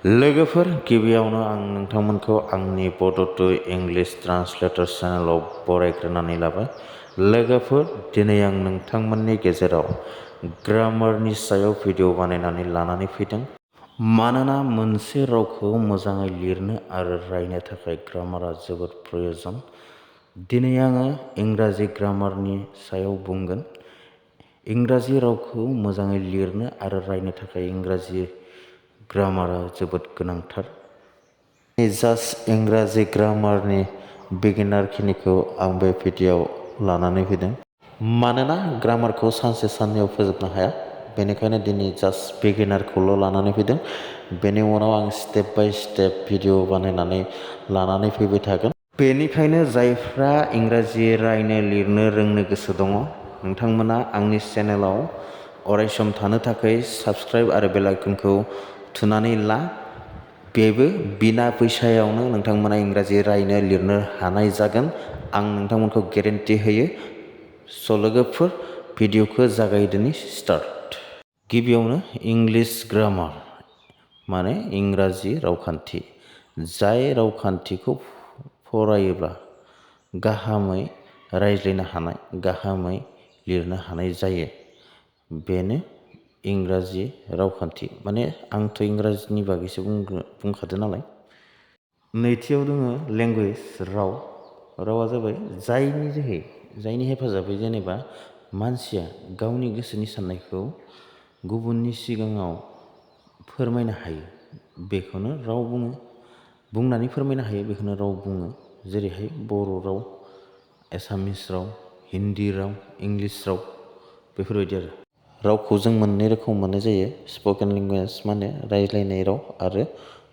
लोगोफोर गिबियावनो आं नोंथांमोनखौ आंनि बड' टु इंलिश ट्रान्सलेटर चेनेलाव बरायग्रोनानै लाबाय। लोगोफोर दिनै आं नोंथांमोननि गेजेराव ग्रामारनि सायाव भिडिअ बानायनानै लानानै फैदों। मानोना मोनसे रावखौ मोजाङै लिरनो आरो रायनो थाखाय ग्रामारा जोबोद प्रयोजन। दिनै आङो इंराजि ग्रामारनि सायाव बुंगोन। इंराजि रावखौ मोजाङै लिरनो आरो रायनो थाखाय इंराजि ग्रामारा जोबोद गोनांथार। जास्ट इंराजि ग्रामारनि बिगिनारखिनिखौ आं बे भिडिअआव लानानै फैदों। मानोना ग्रामारखौ सानसे साननैयाव फोजोबनो हाया, बेनिखायनो दिनै जास्ट बिगिनारखौल' लानानै फैदों। बेनि उनाव आं स्टेप बाय स्टेप भिडिअ बानायनानै लानानै फैबाय थागोन। बेनिखायनो जायफ्रा इंराजि रायनो लिरनो रोंनो गोसो दङ, नोंथांमोना आंनि चेनेलाव अरायसम थानो थाखाय साबस्क्राइब आरो बेल आइकनखौ थुनानै ला। बेबो बिना फैसायावनो नोंथांमोना इंराजि रायनो लिरनो हानाय जागोन, आं नोंथांमोनखौ गेरेन्टि होयो। स' लोगोफोर भिडिअखौ जागायदिनि स्टार्ट। गिबियावनो इंलिश ग्रामार माने इंराजि रावखान्थि। जाय रावखान्थिखौ फरायोब्ला गाहामै रायज्लायनो हानाय, गाहामै लिरनो हानाय जायो, बेनो इंराजि रावखान्थि। माने आंथ' इंराजिनि बागैसो बुंखादो नालाय। नैथियाव दङ लेंगुवेज, राव। रावा जाबाय जायनि हेफाजाबै जेनेबा मानसिया गावनि गोसोनि साननायखौ गुबुननि सिगाङाव फोरमायनो हायो, बेखौनो राव बुङो। बुंनानै फोरमायनो हायो, बेखौनो राव बुङो। जेरैहाय बर' राव, एसामिस राव, हिन्दी राव, इंलिस राव, बेफोरबायदि आरो। रावखौ जों मोननै रोखोम मोननाय जायो। स्पकेन लेंगुवेज माने रायज्लायनाय राव आरो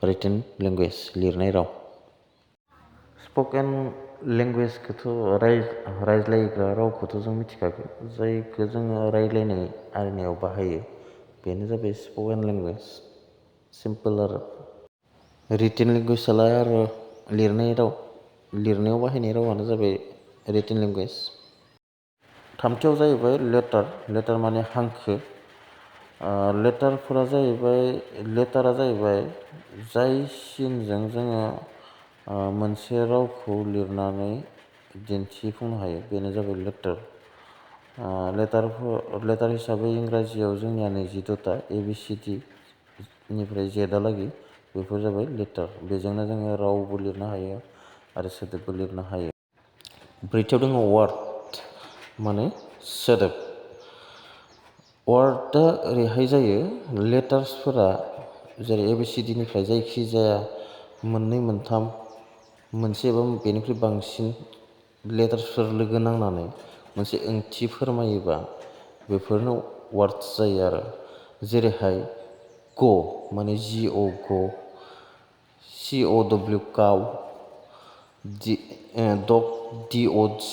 रिटेन लेंगुवेज लिरनाय राव। स्पकेन लेंगुवेजखौथ' रायज्लायग्रा रावखौथ' जों मिथिखागौ। जायखौ जोङो रायज्लायनाय आरिनायाव बाहायो, बेनो जाबाय स्पकेन लेंगुवेज। सिम्पोल आरो। रिटेन लेंगुवेजआलाय आरो लिरनाय राव। लिरनायाव बाहायनाय रावानो जाबाय रिटेन लेंगुवेज। थामथियाव जाहैबाय लेटार। लेटार माने हांखो। लेटारा जाहैबाय जाय सिनजों जोङो मोनसे रावखौ लिरनानै दिन्थिफुंनो हायो, बेनो जाबाय लेटार। लेटार हिसाबै इंराजियाव जोंनिया 22ता ABCD निफ्राय जेडहालागै, बेफोर जाबाय लेटार। बेजोंनो जोङो रावबो लिरनो हायो आरो सोदोबबो लिरनो हायो। ब्रैथियाव दङ वार्ड माने सोदोब। वार्डआ ओरैहाय जायो, लेटार्सफोरा जेरै ABCD निफ्राय जायखिजाया मोननै मोनथाम, मोनसे एबा बेनिख्रुइ बांसिन लेटार्सफोर लोगो नांनानै मोनसे ओंथि फोरमायोबा बेफोरनो वार्डस जायो आरो। जेरैहाय ग माने GO ग, COW काव, डग DOG,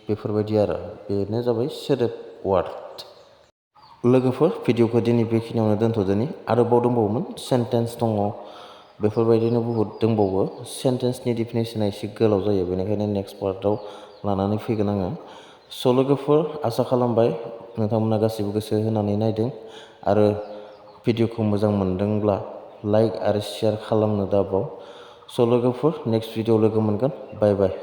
बेफोरबायदि आरो। बेनो जाबाय सोदोब वार्ड। लोगोफोर भिडिअखौ दिनै बेखिनियावनो दोनथ'दोनि। आरोबाव दंबावोमोन, सेन्टेन्स दङ, बेफोरबायदिनो बुहुद दंबावो। सेन्टेन्सनि डिफिनेसना एसे गोलाव जायो, बेनिखायनो नेक्स्ट पार्टआव लानानै फैगोन आङो। स' लोगोफोर आसा खालामबाय नोंथांमोना गासैबो गोसो होनानै नायदों आरो भिडिअखौ मोजां मोनदोंब्ला लाइक आरो शेयार खालामनो दाबाव। स' लोगोफोर नेक्स्ट भिडिअ लोगो मोनगोन। बाय बाय।